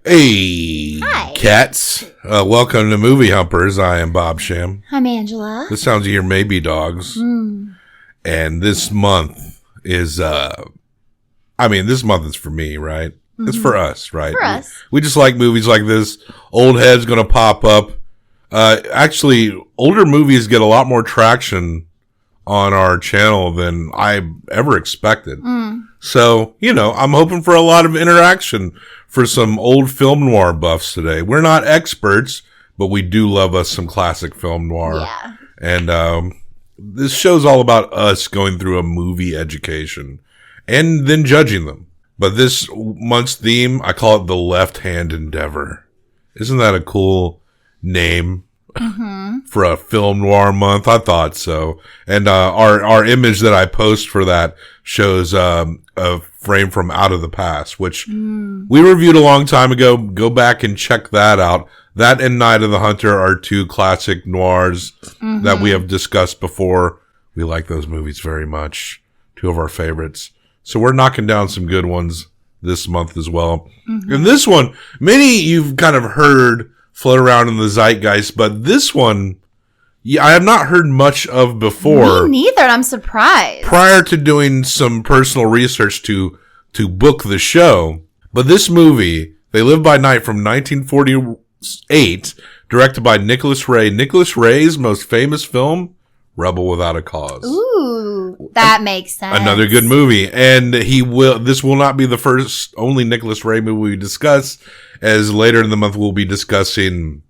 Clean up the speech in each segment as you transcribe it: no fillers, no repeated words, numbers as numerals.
Hey, Hi. cats. Welcome to Movie Humpers. I am Bob Sham. I'm Angela. This sounds like your maybe dogs. And this month is, this month is for me, right? It's for us, right? For us. We just like movies like this. Old heads gonna pop up. Actually, older movies get a lot more traction on our channel than I ever expected. So, I'm hoping for a lot of interaction for some old film noir buffs today. We're not experts, but we do love us some classic film noir. Yeah. And this show's all about us going through a movie education and then judging them. But this month's theme, I call it the Left Hand Endeavor. Isn't that a cool name for a film noir month? I thought so. And our image that I post for that shows a frame from Out of the Past, which we reviewed a long time ago. Go back and check that out. That and Night of the Hunter are two classic noirs that we have discussed before. We like those movies very much. Two of our favorites. So we're knocking down some good ones this month as well. And this one, many you've kind of heard float around in the zeitgeist, but this one, I have not heard much of before. Me neither. I'm surprised. Prior to doing some personal research to book the show. But this movie, They Live by Night from 1948, directed by Nicholas Ray. Nicholas Ray's most famous film, Rebel Without a Cause. Ooh, that makes sense. Another good movie. And this will not be the only Nicholas Ray movie we discuss, as later in the month we'll be discussing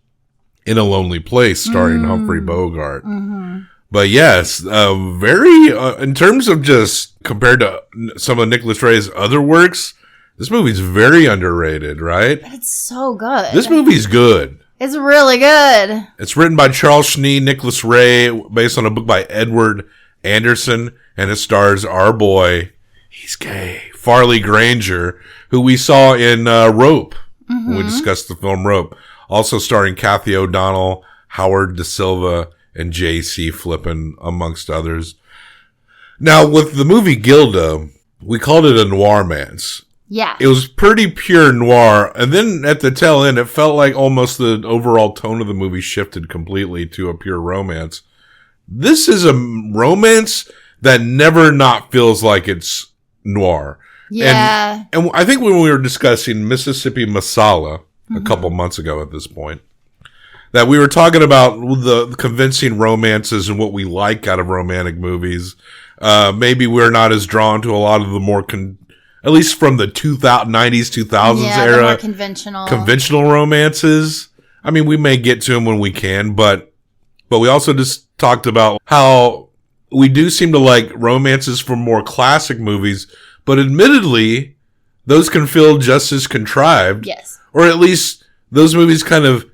In a Lonely Place starring Humphrey Bogart. But yes, very, in terms of just compared to some of Nicholas Ray's other works, this movie's very underrated, right? But it's so good. This movie's good. It's really good. It's written by Charles Schnee, Nicholas Ray, based on a book by Edward Anderson, and it stars our boy, he's gay, Farley Granger, who we saw in Rope, when we discussed the film Rope. Also starring Cathy O'Donnell, Howard Da Silva, and J.C. Flippin, amongst others. Now, with the movie Gilda, we called it a noirmance. Yeah. It was pretty pure noir, and then at the tail end, it felt like almost the overall tone of the movie shifted completely to a pure romance. This is a romance that never not feels like it's noir. Yeah. And I think when we were discussing Mississippi Masala a couple months ago at this point, that we were talking about the convincing romances and what we like out of romantic movies. Maybe we're not as drawn to a lot of the more, at least from the 90s, 2000s era. The more conventional romances. I mean, we may get to them when we can, but we also just talked about how we do seem to like romances from more classic movies, but admittedly, those can feel just as contrived. Yes. Or at least those movies kind of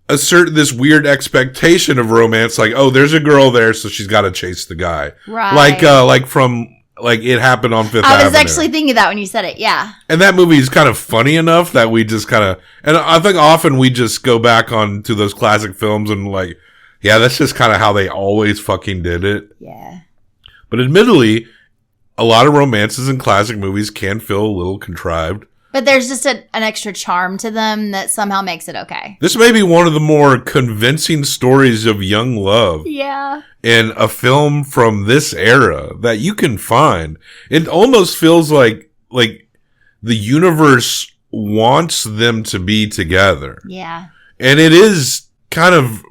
assert this weird expectation of romance, like, oh, there's a girl there, so she's got to chase the guy. Right. Like It Happened on Fifth Avenue. I was actually thinking that when you said it, yeah. And that movie is kind of funny enough that we just kind of, and I think often we just go back on to those classic films and like, yeah, that's just kind of how they always fucking did it. Yeah. But admittedly, a lot of romances in classic movies can feel a little contrived. But there's just an extra charm to them that somehow makes it okay. This may be one of the more convincing stories of young love. Yeah. In a film from this era that you can find. It almost feels like the universe wants them to be together. Yeah. And it is kind of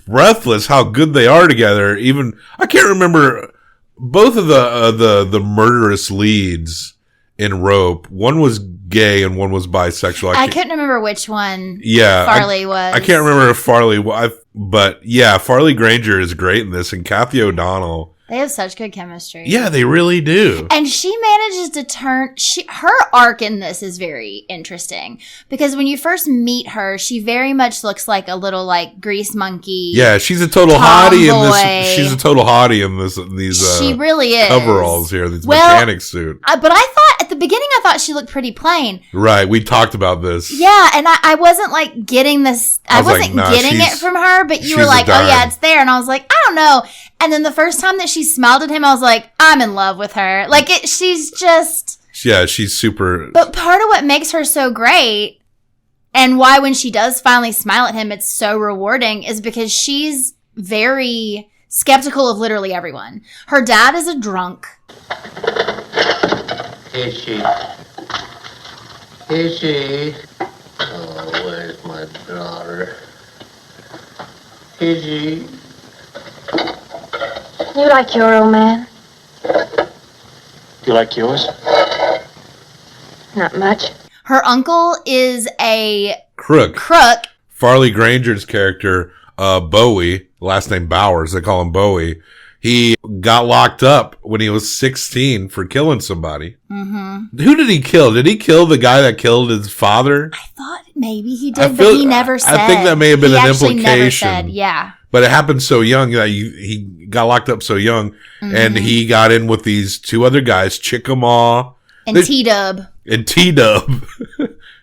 breathless how good they are together. Even, I can't remember both of the murderous leads in Rope. One was gay and one was bisexual. I couldn't remember which one Farley was. I can't remember if Farley was, but yeah, Farley Granger is great in this, and Cathy O'Donnell. They have such good chemistry. Yeah, they really do. And she manages to turn, her arc in this is very interesting. Because when you first meet her, she very much looks like a little like grease monkey. Yeah, she's a total hottie in this. She's a total hottie in these she really is. Coveralls here, these mechanic suit. But I thought, at the beginning, I thought she looked pretty plain. Right, we talked about this. Yeah, and I wasn't like getting this, I wasn't getting it from her, but you were like, oh yeah, it's there. And I was like, I don't know. And then the first time that she smiled at him, I was like, I'm in love with her. Like, she's just... Yeah, she's super... But part of what makes her so great And why when she does finally smile at him, it's so rewarding is because she's very skeptical of literally everyone. Her dad is a drunk. Is she? Is she? Oh, where's my daughter? Is she? You like your old man? You like yours? Not much. Her uncle is a crook. Farley Granger's character, Bowie, last name Bowers, they call him Bowie. He got locked up when he was 16 for killing somebody. Mm-hmm. Who did he kill? Did he kill the guy that killed his father? I thought maybe he did, but he never said. I think that may have been an implication. Never said, yeah. But it happened so young that he got locked up so young, and he got in with these two other guys, Chickamaw and T-Dub.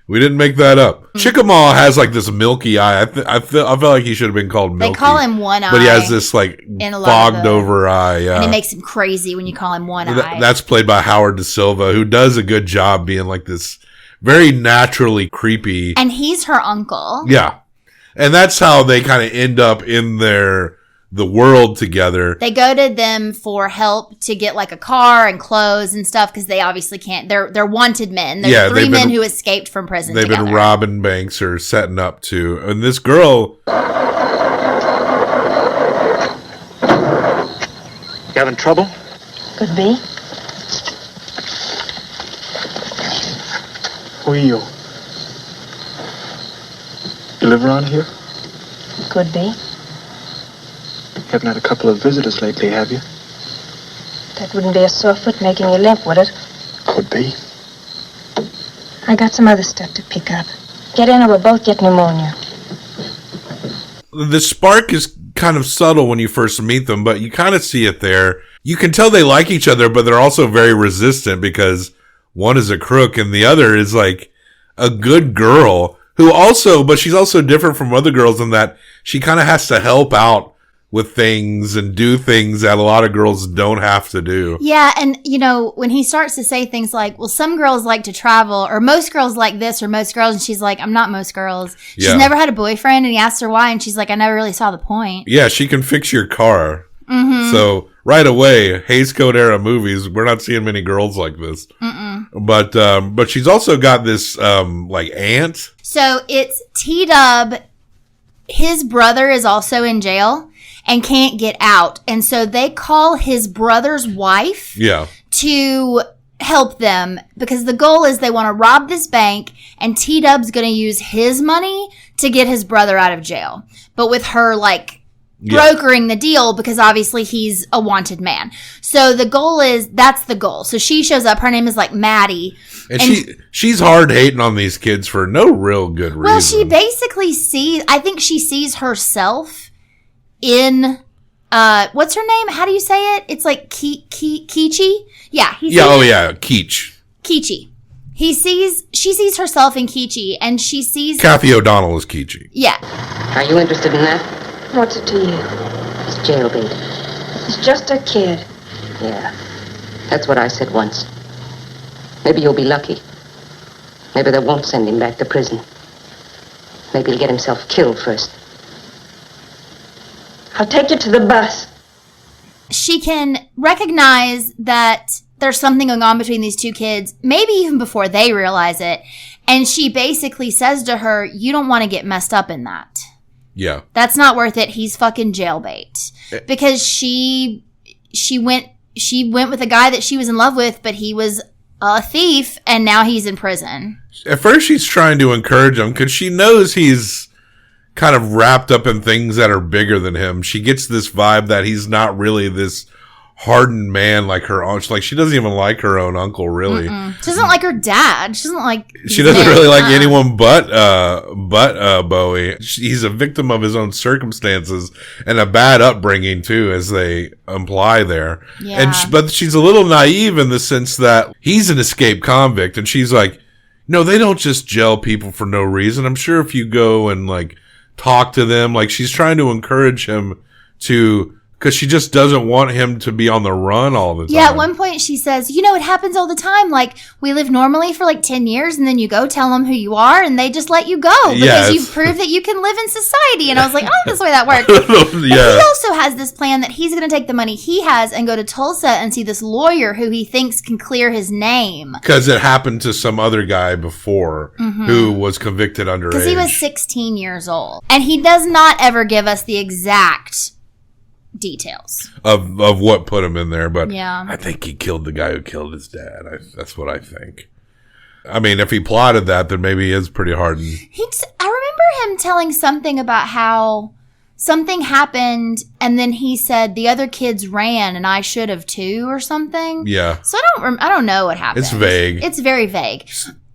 We didn't make that up. Chickamaw has like this milky eye. I feel like he should have been called Milky. They call him One Eye, but he has this like fogged over eye. Yeah, and it makes him crazy when you call him One Eye. That's played by Howard Da Silva, who does a good job being like this very naturally creepy. And he's her uncle. Yeah, and that's how they kind of end up in the world together. They go to them for help to get like a car and clothes and stuff because they obviously can't. They're wanted men. They're three men who escaped from prison. They've been robbing banks or setting up to. And this girl. You having trouble? Could be. Who are you? You live around here? Could be. You haven't had a couple of visitors lately, have you? That wouldn't be a sore foot making you limp, would it? Could be. I got some other stuff to pick up. Get in or we'll both get pneumonia. The spark is kind of subtle when you first meet them, but you kind of see it there. You can tell they like each other, but they're also very resistant because one is a crook and the other is like a good girl but she's also different from other girls in that she kind of has to help out with things and do things that a lot of girls don't have to do. Yeah, and when he starts to say things like, well, some girls like to travel, or most girls like this, or most girls, and she's like, I'm not most girls. She's never had a boyfriend, and he asks her why, and she's like, I never really saw the point. Yeah, she can fix your car. Mm-hmm. So right away, Hays Code era movies, we're not seeing many girls like this. Mm-mm. But she's also got this like aunt. So it's T-Dub. His brother is also in jail and can't get out. And so they call his brother's wife to help them because the goal is they want to rob this bank and T-Dub's going to use his money to get his brother out of jail. But with her brokering the deal because obviously he's a wanted man. So the goal that's the goal. So she shows up. Her name is like Maddie. And she's hard hating on these kids for no real good reason. Well, she basically sees herself in, what's her name? How do you say it? It's like Keechy? Yeah. Keech. Keechy. She sees herself in Keechy and she sees... Cathy O'Donnell is Keechy. Yeah. Are you interested in that? What's it to you? It's jailbait. It's just a kid. Yeah. That's what I said once. Maybe you'll be lucky. Maybe they won't send him back to prison. Maybe he'll get himself killed first. I'll take you to the bus. She can recognize that there's something going on between these two kids, maybe even before they realize it. And she basically says to her, you don't want to get messed up in that. Yeah. That's not worth it. He's fucking jailbait. Because she went with a guy that she was in love with, but he was a thief, and now he's in prison. At first, she's trying to encourage him because she knows he's kind of wrapped up in things that are bigger than him. She gets this vibe that he's not really this hardened man like her own. She doesn't even like her own uncle, really. She doesn't like her dad. She doesn't really like anyone but Bowie. He's a victim of his own circumstances and a bad upbringing too, as they imply there. Yeah. But she's a little naive in the sense that he's an escaped convict, and she's like, no, they don't just jail people for no reason. I'm sure if you go and talk to them, she's trying to encourage him to because she just doesn't want him to be on the run all the time. Yeah, at one point she says, it happens all the time. Like, we live normally for like 10 years and then you go tell them who you are and they just let you go because you've proved that you can live in society. And I was like, I don't think that's the way that works. But he also has this plan that he's going to take the money he has and go to Tulsa and see this lawyer who he thinks can clear his name. Because it happened to some other guy before who was convicted underage. Because he was 16 years old. And he does not ever give us the exact details of what put him in there, but yeah. I think he killed the guy who killed his dad. That's what I think. I mean, if he plotted that, then maybe he is pretty hardened. I remember him telling something about how something happened and then he said the other kids ran and I should have too or something. Yeah. So I don't know what happened. It's vague. It's very vague.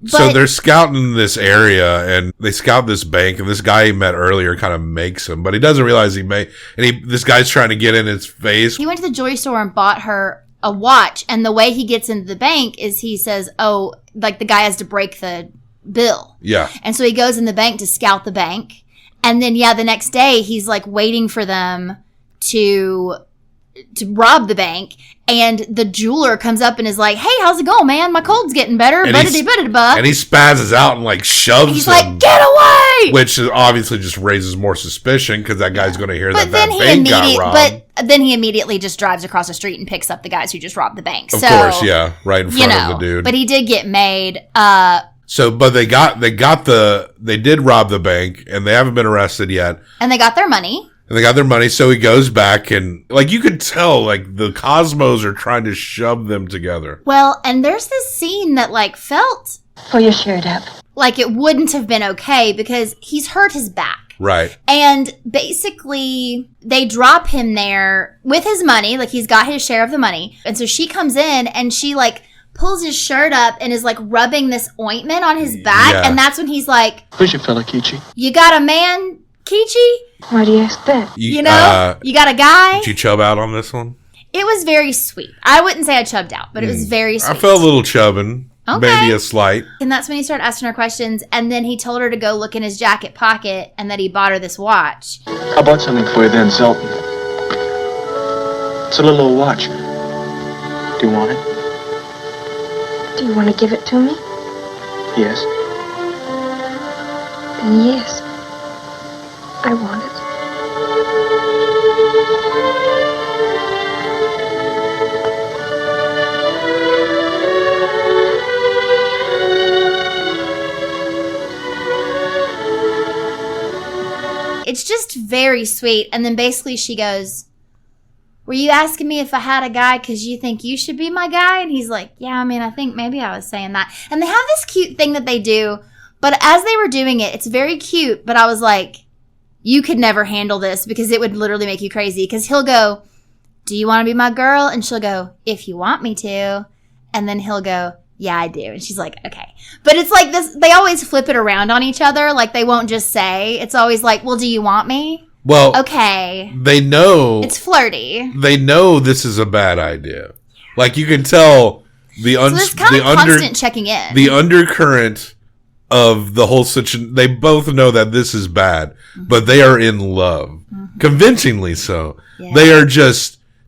So they're scouting this area and they scout this bank and this guy he met earlier kind of makes him, but he doesn't realize this guy's trying to get in his face. He went to the jewelry store and bought her a watch, and the way he gets into the bank is he says, like the guy has to break the bill. Yeah. And so he goes in the bank to scout the bank. And then, the next day he's like waiting for them to rob the bank, and the jeweler comes up and is like, "Hey, how's it going, man? My cold's getting better." And he spazzes out and like shoves He's him. like, "Get away!" Which obviously just raises more suspicion because that guy's going to hear that bank got robbed. But then he immediately just drives across the street and picks up the guys who just robbed the bank. Of course, yeah, right in front of the dude. But he did get made. But they did rob the bank and they haven't been arrested yet. And they got their money. So he goes back and, like, you could tell, like, the Cosmos are trying to shove them together. Well, and there's this scene that, like, felt... Pull your shirt up. Like it wouldn't have been okay because he's hurt his back. Right. And basically, they drop him there with his money. Like, he's got his share of the money. And so she comes in and she, like, pulls his shirt up and is, like, rubbing this ointment on his back. Yeah. And that's when he's like... Who's your fella, Kichi? You got a man... Kichi? Why do you ask that? You got a guy? Did you chub out on this one? It was very sweet. I wouldn't say I chubbed out, but it was very sweet. I felt a little chubbing. Okay. Maybe a slight. And that's when he started asking her questions, and then he told her to go look in his jacket pocket and that he bought her this watch. I bought something for you then, Zelton. It's a little old watch. Do you want it? Do you want to give it to me? Yes. Then yes. I want it. It's just very sweet. And then basically she goes, were you asking me if I had a guy because you think you should be my guy? And he's like, yeah, I mean, I think maybe I was saying that. And they have this cute thing that they do. But as they were doing it, it's very cute. But I was like, you could never handle this because it would literally make you crazy. Because he'll go, do you want to be my girl? And she'll go, if you want me to. And then he'll go, yeah, I do. And she's like, okay. But it's like this, they always flip it around on each other. Like they won't just say, it's always like, well, do you want me? Well, okay. They know. It's flirty. They know this is a bad idea. Like you can tell constant checking in. The undercurrent of the whole situation. They both know that this is bad, but they are in love. Convincingly so. Yeah.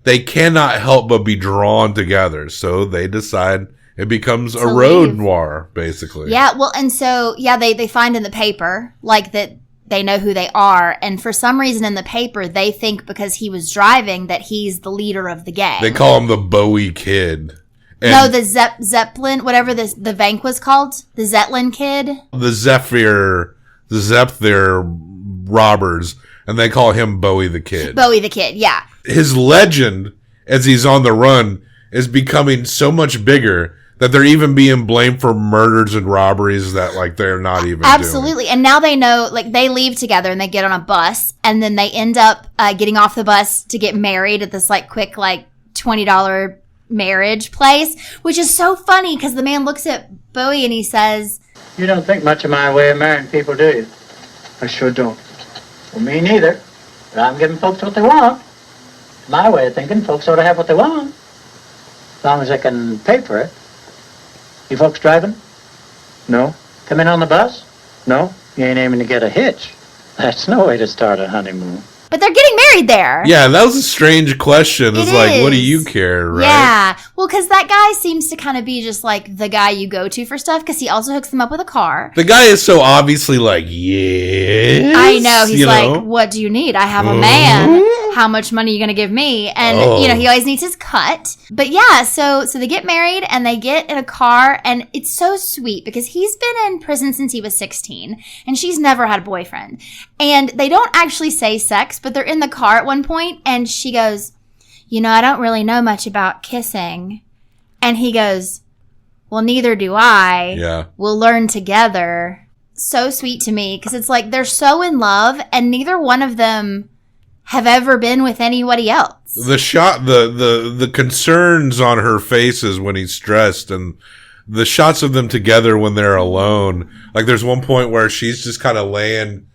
They cannot help but be drawn together. So they decide it becomes a road noir, basically. Yeah, well, and so, they find in the paper, like, that they know who they are. And for some reason in the paper, they think because he was driving that he's the leader of the gang. They call him the Bowie Kid. And no, the Zeppelin, whatever the bank was called. The Zeppelin Kid. The Zephyr robbers. And they call him Bowie the Kid. Bowie the Kid, yeah. His legend, as he's on the run, is becoming so much bigger that they're even being blamed for murders and robberies that, like, they're not even Absolutely. doing. And now they know, like, they leave together and they get on a bus. And then they end up getting off the bus to get married at this, like, quick, like, $20 marriage place. Which is so funny because the man looks at Bowie and he says, you don't think much of my way of marrying people, do you? I sure don't. Well, me neither. But I'm giving folks what they want. My way of thinking, folks ought to have what they want. As long as they can pay for it. You folks driving? No. Come in on the bus? No. You ain't aiming to get a hitch. That's no way to start a honeymoon. But they're getting married there. Yeah, that was a strange question. It's like, what do you care, right? Yeah. Well, because that guy seems to kind of be just like the guy you go to for stuff, because he also hooks them up with a car. The guy is so obviously like, yes. I know. He's like, what do you need? I have a man. How much money are you going to give me? And, he always needs his cut. But yeah, so they get married and they get in a car, and it's so sweet because he's been in prison since he was 16 and she's never had a boyfriend. And they don't actually say sex, but they're in the car at one point and she goes, I don't really know much about kissing. And he goes, well, neither do I. Yeah. We'll learn together. So sweet to me because it's like they're so in love and neither one of them have ever been with anybody else. The shot, the concerns on her faces when he's stressed, and the shots of them together when they're alone. Like there's one point where she's just kind of laying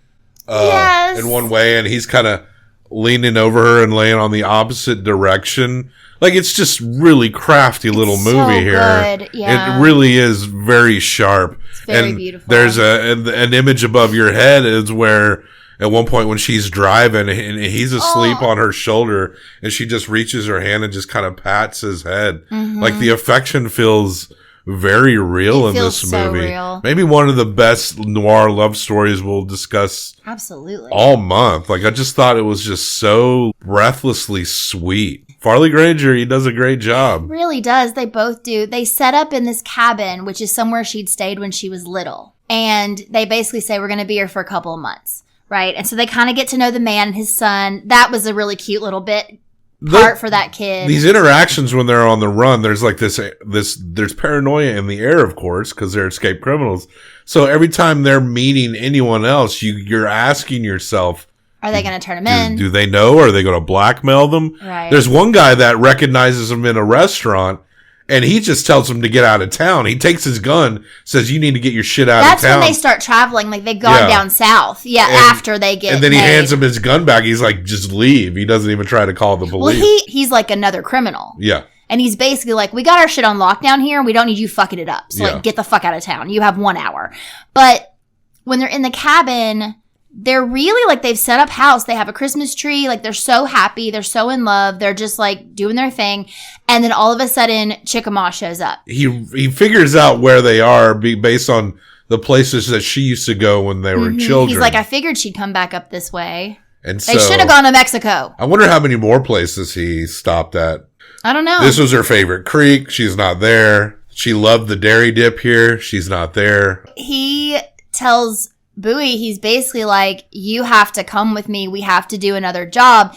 in one way and he's kind of leaning over her and laying on the opposite direction. Like it's just really crafty little movie here. Good. Yeah. It really is very sharp. It's very beautiful. There's an image above your head is where at one point when she's driving and he's asleep on her shoulder and she just reaches her hand and just kind of pats his head. Mm-hmm. Like the affection feels very real in this movie. Real. Maybe one of the best noir love stories we'll discuss absolutely all month. Like I just thought it was just so breathlessly sweet. Farley Granger, he does a great job. Really does. They both do. They set up in this cabin, which is somewhere she'd stayed when she was little. And they basically say, we're going to be here for a couple of months. Right. And so they kind of get to know the man and his son. That was a really cute little bit part for that kid. These interactions when they're on the run, there's like there's paranoia in the air, of course, because they're escaped criminals. So every time they're meeting anyone else, you're asking yourself, are they going to turn him in? Do they know? Or are they going to blackmail them? Right. There's one guy that recognizes him in a restaurant. And he just tells him to get out of town. He takes his gun, says, you need to get your shit out of town. That's when they start traveling. Like, they've gone down south. Yeah, after they get And then he hands him his gun back. He's like, just leave. He doesn't even try to call the police. Well, he's like another criminal. Yeah. And he's basically like, we got our shit on lockdown here, and we don't need you fucking it up. So, get the fuck out of town. You have 1 hour. But when they're in the cabin, they're really like, they've set up house. They have a Christmas tree. Like, they're so happy. They're so in love. They're just like doing their thing. And then all of a sudden, Chickamauga shows up. He figures out where they are based on the places that she used to go when they were children. He's like, I figured she'd come back up this way. And they should have gone to Mexico. I wonder how many more places he stopped at. I don't know. This was her favorite creek. She's not there. She loved the dairy dip here. She's not there. He tells Bowie, he's basically like, you have to come with me. We have to do another job.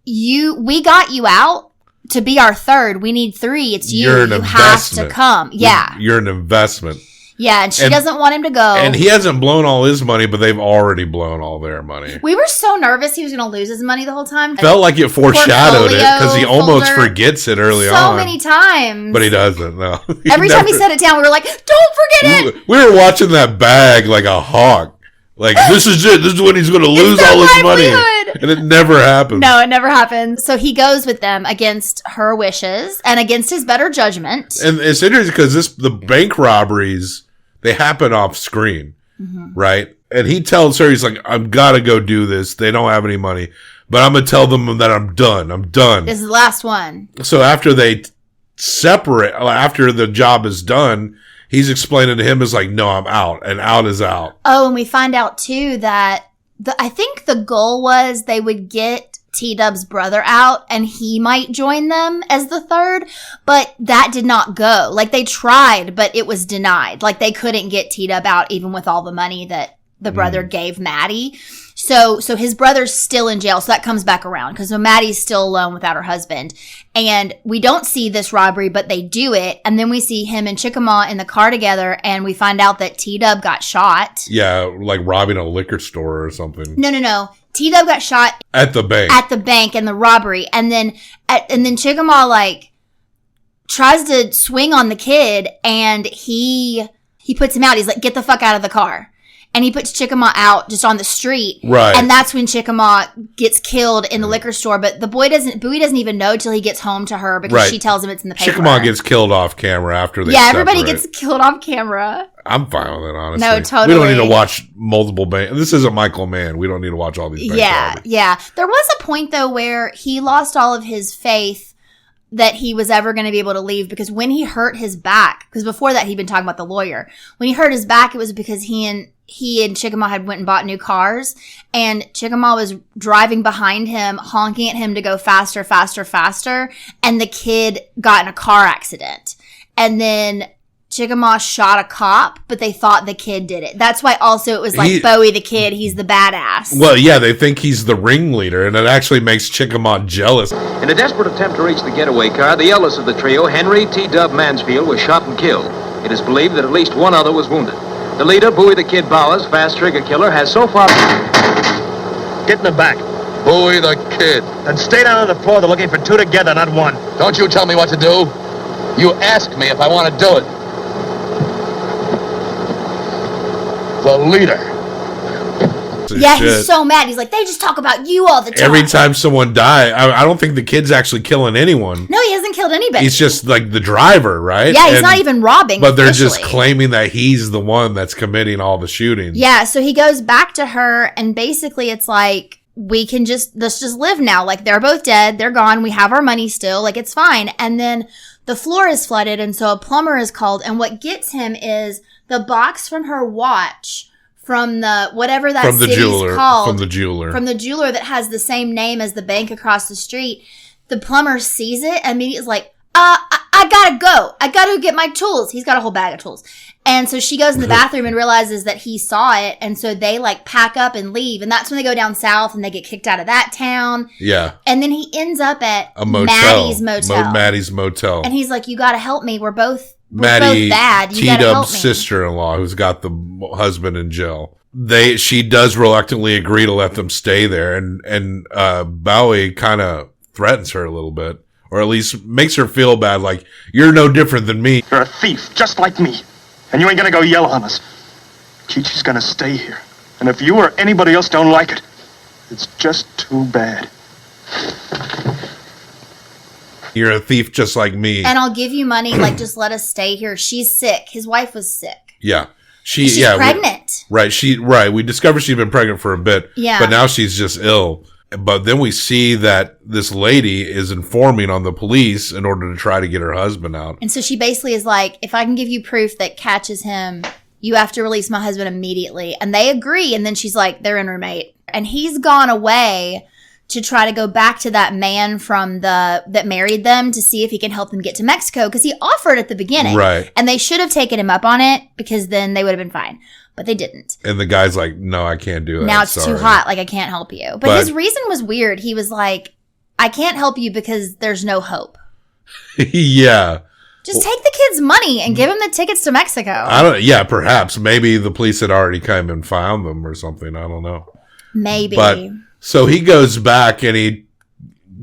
We got you out to be our third. We need 3. It's you. You're an investment. Have to come. Yeah. You're an investment. Yeah, and she doesn't want him to go. And he hasn't blown all his money, but they've already blown all their money. We were so nervous he was going to lose his money the whole time. Felt like it foreshadowed it because he almost forgets it early on. So many times. But he doesn't, no. Every time he set it down, we were like, don't forget it. We were watching that bag like a hawk. Like, this is it. This is when he's going to lose all his money. And it never happens. No, it never happens. So he goes with them against her wishes and against his better judgment. And it's interesting because the bank robberies, they happen off screen, right? And he tells her, he's like, I've got to go do this. They don't have any money. But I'm going to tell them that I'm done. I'm done. This is the last one. So after they separate, after the job is done, he's explaining to him is like, no, I'm out. And out is out. Oh, and we find out too that I think the goal was they would get T-Dub's brother out and he might join them as the third, but that did not go. Like, they tried, but it was denied. Like, they couldn't get T-Dub out even with all the money that the brother gave Maddie. So his brother's still in jail. So that comes back around because Maddie's still alone without her husband. And we don't see this robbery, but they do it. And then we see him and Chickamauga in the car together. And we find out that T-Dub got shot. Yeah, like robbing a liquor store or something. No. T-Dub got shot at the bank. At the bank in the robbery. And then Chickamauga like tries to swing on the kid and he puts him out. He's like, get the fuck out of the car. And he puts Chickamauga out just on the street. Right. And that's when Chickamauga gets killed in the liquor store. But Bowie doesn't even know till he gets home to her because she tells him it's in the paper. Chickamauga gets killed off camera after they everybody gets killed off camera. I'm fine with it, honestly. No, totally. We don't need to watch multiple bank. This isn't Michael Mann. We don't need to watch all these bank robberies. Yeah. There was a point, though, where he lost all of his faith that he was ever going to be able to leave, because when he hurt his back, because before that he'd been talking about the lawyer. When he hurt his back, it was because he and Chickamauga had went and bought new cars, and Chickamauga was driving behind him, honking at him to go faster, faster, faster, and the kid got in a car accident. And then Chickamauga shot a cop, but they thought the kid did it. That's why also it was like Bowie the kid, he's the badass. Well, yeah, they think he's the ringleader, and it actually makes Chickamauga jealous. In a desperate attempt to reach the getaway car, the eldest of the trio, Henry T. Dub Mansfield, was shot and killed. It is believed that at least one other was wounded. The leader, Bowie the Kid Bowers, fast trigger killer, has so far... Get in the back. Bowie the Kid. Then stay down on the floor. They're looking for two together, not one. Don't you tell me what to do. You ask me if I want to do it. The leader. Yeah, he's so mad. He's like, they just talk about you all the time. Every time someone dies, I don't think the kid's actually killing anyone. No, he hasn't killed anybody. He's just like the driver, right? Yeah, he's not even robbing. But they're officially. just claiming that he's the one that's committing all the shootings. Yeah, so he goes back to her, and basically it's like, let's just live now. Like, they're both dead. They're gone. We have our money still. Like, it's fine. And then the floor is flooded, and so a plumber is called. And what gets him is the box from her watch from the whatever that city's called. From the jeweler. From the jeweler that has the same name as the bank across the street. The plumber sees it and immediately is like, I gotta go. I gotta get my tools. He's got a whole bag of tools. And so she goes in the bathroom and realizes that he saw it. And so they like pack up and leave. And that's when they go down south and they get kicked out of that town. Yeah. And then he ends up at a motel. Maddie's motel. Maddie's motel. And he's like, you gotta help me. We're both Maddie, bad. You gotta help me. sister-in-law, who's got the husband in jail. She does reluctantly agree to let them stay there, and Bowie kind of threatens her a little bit, or at least makes her feel bad, like, you're no different than me. You're a thief, just like me. And you ain't gonna go yell on us. Chi-Chi's gonna stay here. And if you or anybody else don't like it, it's just too bad. You're a thief just like me. And I'll give you money, like, just let us stay here. She's sick. His wife was sick. Yeah. She's pregnant. We discovered she'd been pregnant for a bit. Yeah. But now she's just ill. But then we see that this lady is informing on the police in order to try to get her husband out. And so she basically is like, if I can give you proof that catches him, you have to release my husband immediately. And they agree. And then she's like, they're in roommate. And he's gone away to try to go back to that man that married them to see if he can help them get to Mexico, because he offered at the beginning. Right. And they should have taken him up on it, because then they would have been fine. But they didn't. And the guy's like, no, I can't do that. Now it's too hot. Like, I can't help you. But his reason was weird. He was like, I can't help you because there's no hope. Yeah. Just take the kid's money and give him the tickets to Mexico. Yeah, perhaps. Maybe the police had already come and found them or something. I don't know. Maybe. But so he goes back and he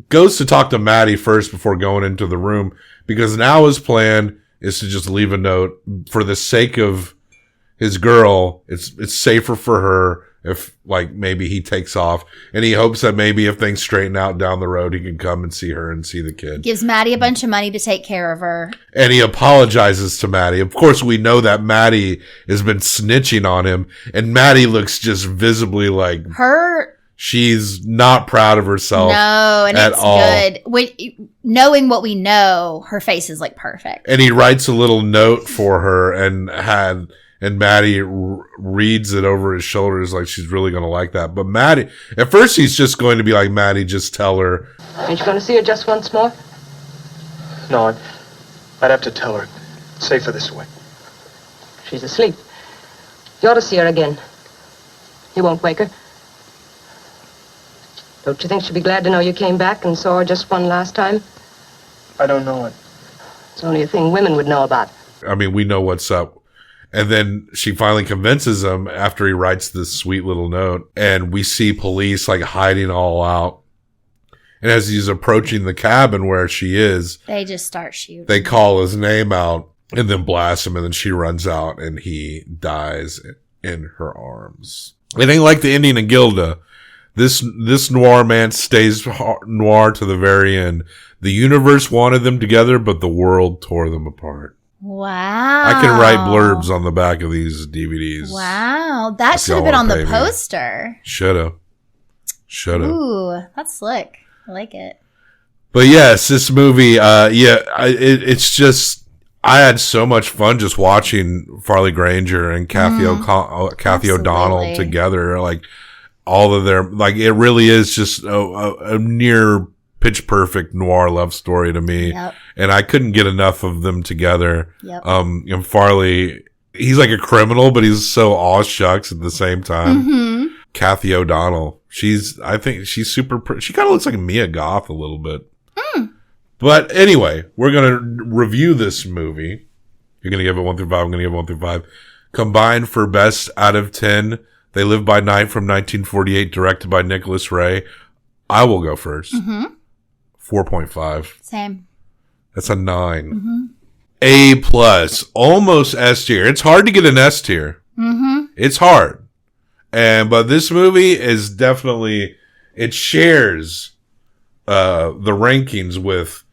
goes to talk to Maddie first before going into the room, because now his plan is to just leave a note for the sake of his girl. It's safer for her if, like, maybe he takes off, and he hopes that maybe if things straighten out down the road, he can come and see her and see the kid. Gives Maddie a bunch of money to take care of her. And he apologizes to Maddie. Of course, we know that Maddie has been snitching on him, and Maddie looks just visibly like she's not proud of herself. No, and at it's all. good. Knowing what we know, her face is like perfect. And he writes a little note for her, and Maddie reads it over his shoulders like she's really going to like that. But Maddie, at first he's just going to be like, Maddie, just tell her. Ain't you going to see her just once more? No, I'd have to tell her. It's safer this way. She's asleep. You ought to see her again. You won't wake her. Don't you think she'd be glad to know you came back and saw her just one last time? I don't know it. It's only a thing women would know about. I mean, we know what's up. And then she finally convinces him after he writes this sweet little note. And we see police like hiding all out. And as he's approaching the cabin where she is, they just start shooting. They call his name out and then blast him. And then she runs out and he dies in her arms. It ain't like the ending of Gilda. This noirmance stays noir to the very end. The universe wanted them together, but the world tore them apart. Wow. I can write blurbs on the back of these DVDs. Wow. That should have been on the poster. Shoulda. Ooh, that's slick. I like it. But yes, this movie, it's just, I had so much fun just watching Farley Granger and Cathy O'Donnell together. Like, all of their, like, it really is just a near pitch perfect noir love story to me. Yep. And I couldn't get enough of them together. Yep. And Farley, he's like a criminal, but he's so aw shucks at the same time. Mm-hmm. Cathy O'Donnell, I think she's super, she kind of looks like Mia Goth a little bit. But anyway, we're going to review this movie. You're going to give it 1 through 5. I'm going to give it 1 through 5. Combined for best out of 10, They Live by Night from 1948, directed by Nicholas Ray. I will go first. 4.5. Same. That's a 9. A plus, almost S tier. It's hard to get an S tier. It's hard. But this movie is definitely, it shares the rankings with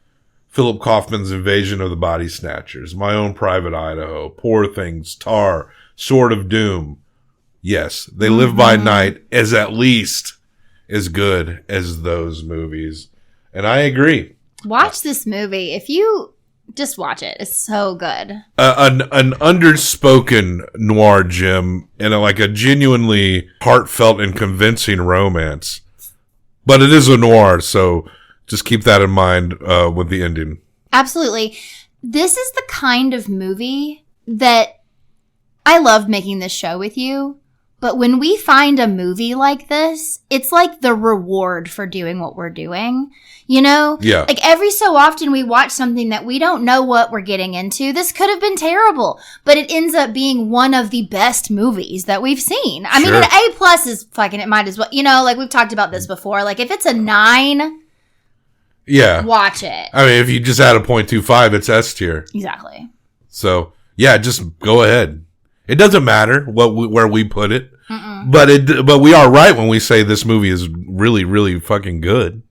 Philip Kaufman's Invasion of the Body Snatchers, My Own Private Idaho, Poor Things, Tar, Sword of Doom. Yes, They Live by Night is at least as good as those movies. And I agree. Watch this movie. If you just watch it, it's so good. An underspoken noir gem and a genuinely heartfelt and convincing romance. But it is a noir, so just keep that in mind with the ending. Absolutely. This is the kind of movie that I love making this show with you. But when we find a movie like this, it's like the reward for doing what we're doing. You know? Yeah. Like every so often we watch something that we don't know what we're getting into. This could have been terrible, but it ends up being one of the best movies that we've seen. I mean, an A plus is fucking, it might as well, like we've talked about this before. Like if it's a 9, yeah, watch it. I mean, if you just add a 0.25, it's S tier. Exactly. So yeah, just go ahead. It doesn't matter where we put it, but we are right when we say this movie is really, really fucking good.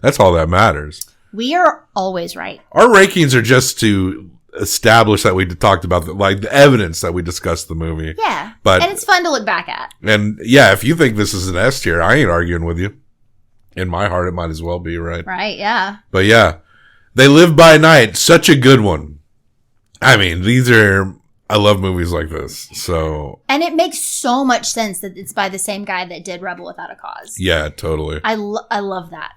That's all that matters. We are always right. Our rankings are just to establish that we talked about the evidence that we discussed the movie. Yeah, and it's fun to look back at. And yeah, if you think this is an S tier, I ain't arguing with you. In my heart, it might as well be, right? Right, yeah. But yeah, They Live by Night, such a good one. I mean, I love movies like this, so. And it makes so much sense that it's by the same guy that did Rebel Without a Cause. Yeah, totally. I love that.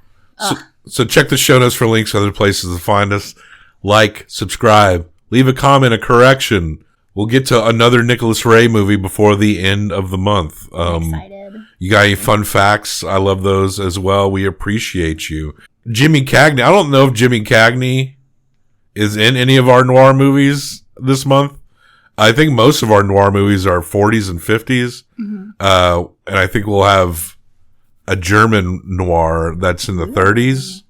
So check the show notes for links to other places to find us. Like, subscribe, leave a comment, a correction. We'll get to another Nicholas Ray movie before the end of the month. I'm excited. You got any fun facts? I love those as well. We appreciate you. Jimmy Cagney. I don't know if Jimmy Cagney is in any of our noir movies this month. I think most of our noir movies are 40s and 50s. And I think we'll have a German noir that's in the 30s.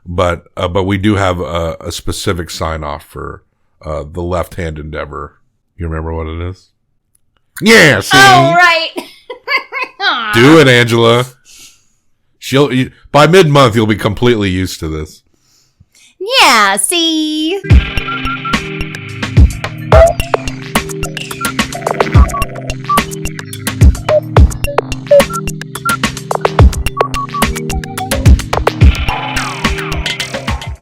But we do have a specific sign off for the Left Hand Endeavor. You remember what it is? Yeah, see? Oh, right. Do it, Angela. By mid-month, you'll be completely used to this. Yeah, see?